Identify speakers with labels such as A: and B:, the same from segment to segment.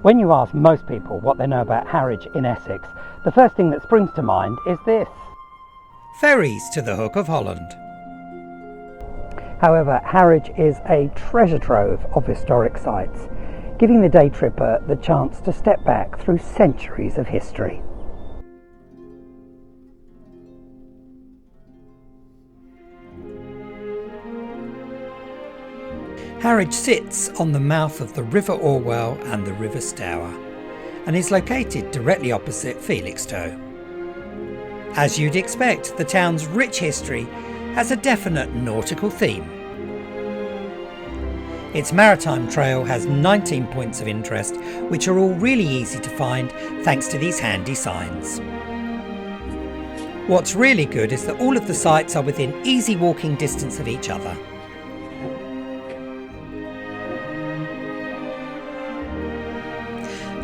A: When you ask most people what they know about Harwich in Essex, the first thing that springs to mind is this.
B: Ferries to the Hook of Holland.
A: However, Harwich is a treasure trove of historic sites, giving the Daytripper the chance to step back through centuries of history.
B: Harwich sits on the mouth of the River Orwell and the River Stour, and is located directly opposite Felixstowe. As you'd expect, the town's rich history has a definite nautical theme. Its maritime trail has 19 points of interest, which are all really easy to find thanks to these handy signs. What's really good is that all of the sites are within easy walking distance of each other.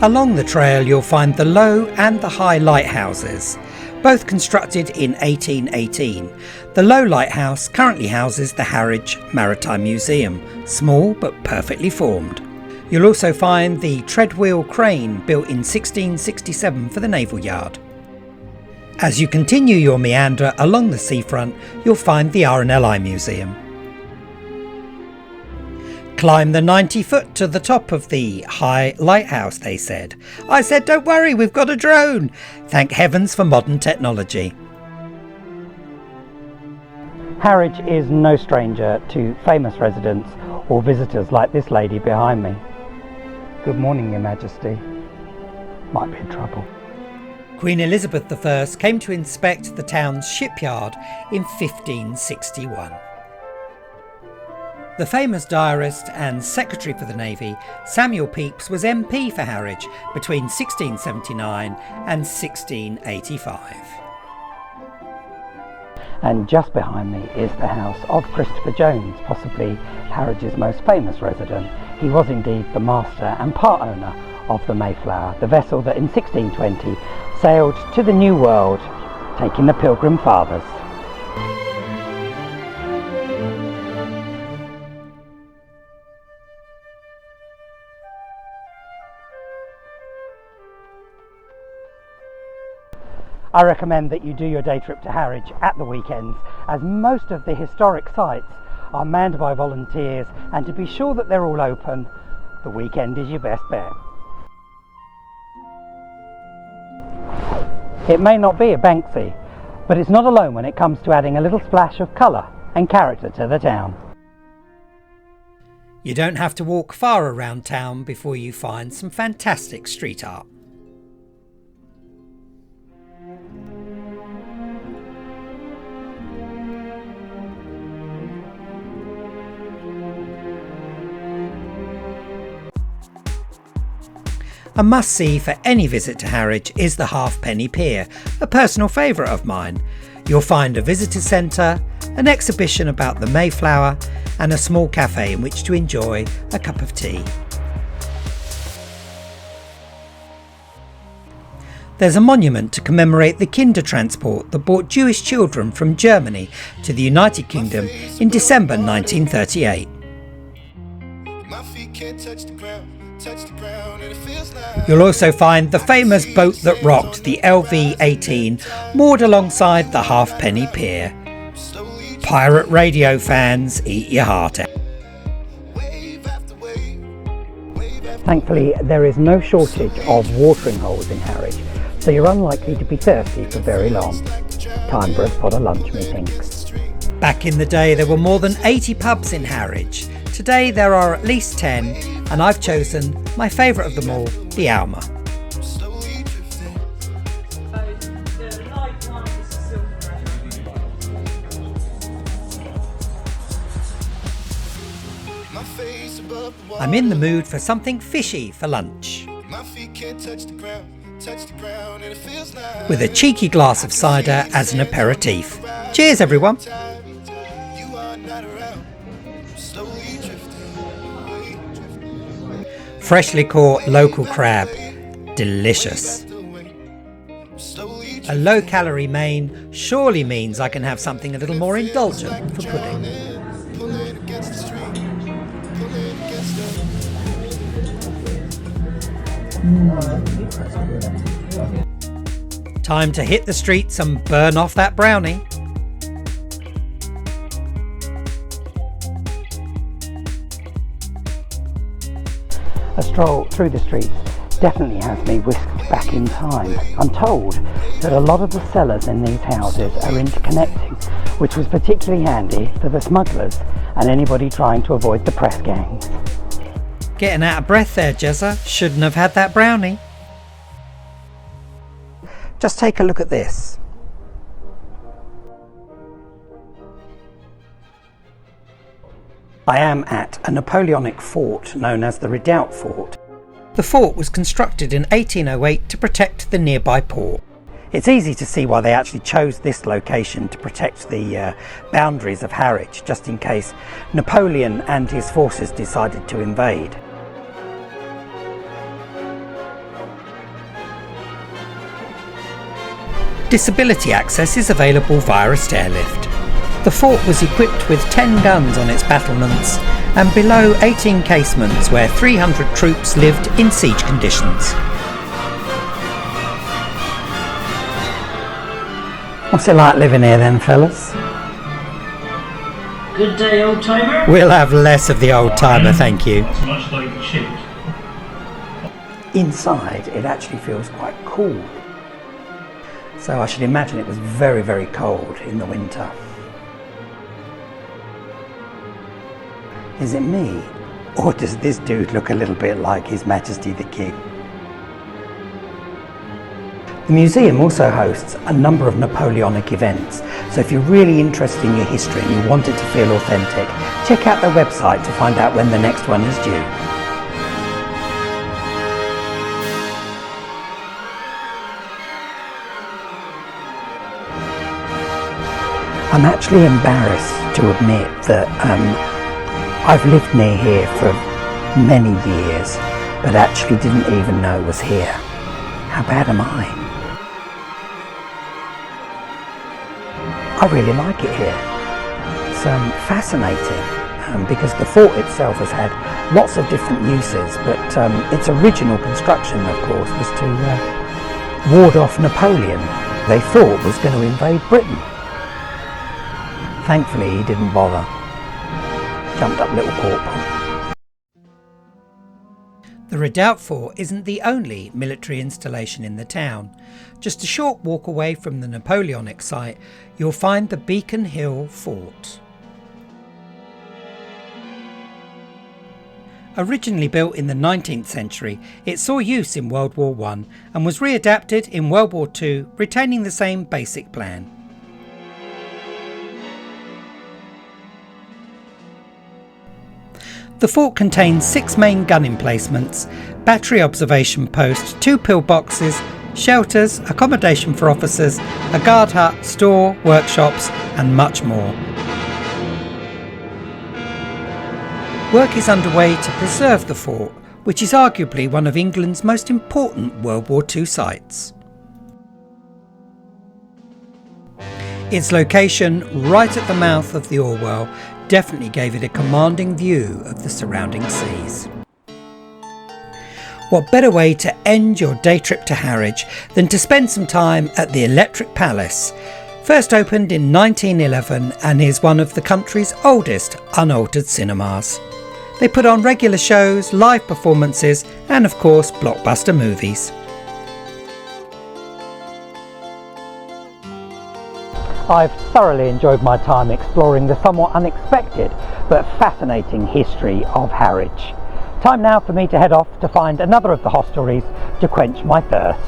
B: Along the trail you'll find the low and the high lighthouses, both constructed in 1818. The low lighthouse currently houses the Harwich Maritime Museum, small but perfectly formed. You'll also find the treadwheel crane built in 1667 for the naval yard. As you continue your meander along the seafront, you'll find the RNLI Museum. Climb the 90-foot to the top of the high lighthouse, they said. I said, don't worry, we've got a drone. Thank heavens for modern technology.
A: Harwich is no stranger to famous residents or visitors like this lady behind me. Good morning, Your Majesty. Might be in trouble.
B: Queen Elizabeth I came to inspect the town's shipyard in 1561. The famous diarist and secretary for the Navy, Samuel Pepys, was MP for Harwich between 1679 and 1685.
A: And just behind me is the house of Christopher Jones, possibly Harwich's most famous resident. He was indeed the master and part owner of the Mayflower, the vessel that in 1620 sailed to the New World, taking the Pilgrim Fathers. I recommend that you do your day trip to Harwich at the weekends, as most of the historic sites are manned by volunteers, and to be sure that they're all open, the weekend is your best bet. It may not be a Banksy, but it's not alone when it comes to adding a little splash of colour and character to the town.
B: You don't have to walk far around town before you find some fantastic street art. A must-see for any visit to Harwich is the Halfpenny Pier, a personal favourite of mine. You'll find a visitor centre, an exhibition about the Mayflower, and a small cafe in which to enjoy a cup of tea. There's a monument to commemorate the Kindertransport that brought Jewish children from Germany to the United Kingdom in December 1938. You'll also find the famous boat that rocked, the LV-18, moored alongside the Halfpenny Pier. Pirate radio fans, eat your heart out.
A: Thankfully, there is no shortage of watering holes in Harwich, so you're unlikely to be thirsty for very long. Time for a spot of lunch, methinks.
B: Back in the day, there were more than 80 pubs in Harwich. Today there are at least 10, and I've chosen my favourite of them all, the Alma. I'm in the mood for something fishy for lunch. With a cheeky glass of cider as an aperitif. Cheers everyone! Freshly caught local crab, delicious. A low-calorie main surely means I can have something a little more indulgent for pudding. Time to hit the streets and burn off that brownie.
A: A stroll through the streets definitely has me whisked back in time. I'm told that a lot of the cellars in these houses are interconnecting, which was particularly handy for the smugglers and anybody trying to avoid the press gangs.
B: Getting out of breath there, Jezza. Shouldn't have had that brownie.
A: Just take a look at this. I am at a Napoleonic fort known as the Redoubt Fort.
B: The fort was constructed in 1808 to protect the nearby port.
A: It's easy to see why they actually chose this location to protect the boundaries of Harwich, just in case Napoleon and his forces decided to invade.
B: Disability access is available via a stairlift. The fort was equipped with 10 guns on its battlements and below 18 casements where 300 troops lived in siege conditions.
A: What's it like living here then, fellas?
C: Good day, old timer.
B: We'll have less of the old timer, thank you.
C: Not so much like chilled.
A: Inside, it actually feels quite cool. So I should imagine it was very, very cold in the winter. Is it me? Or does this dude look a little bit like His Majesty the King? The museum also hosts a number of Napoleonic events, so if you're really interested in your history and you want it to feel authentic, check out their website to find out when the next one is due. I'm actually embarrassed to admit that I've lived near here for many years, but actually didn't even know it was here. How bad am I? I really like it here. It's fascinating because the fort itself has had lots of different uses, but its original construction, of course, was to ward off Napoleon, they thought was going to invade Britain. Thankfully, he didn't bother. Jumped up little corporal.
B: The Redoubt Fort isn't the only military installation in the town. Just a short walk away from the Napoleonic site, you'll find the Beacon Hill Fort. Originally built in the 19th century, it saw use in World War I and was readapted in World War II, retaining the same basic plan. The fort contains 6 main gun emplacements, battery observation post, 2 pillboxes, shelters, accommodation for officers, a guard hut, store, workshops and much more. Work is underway to preserve the fort, which is arguably one of England's most important World War II sites. Its location, right at the mouth of the Orwell, definitely gave it a commanding view of the surrounding seas. What better way to end your day trip to Harwich than to spend some time at the Electric Palace, first opened in 1911 and is one of the country's oldest unaltered cinemas. They put on regular shows, live performances and of course blockbuster movies.
A: I've thoroughly enjoyed my time exploring the somewhat unexpected but fascinating history of Harwich. Time now for me to head off to find another of the hostelries to quench my thirst.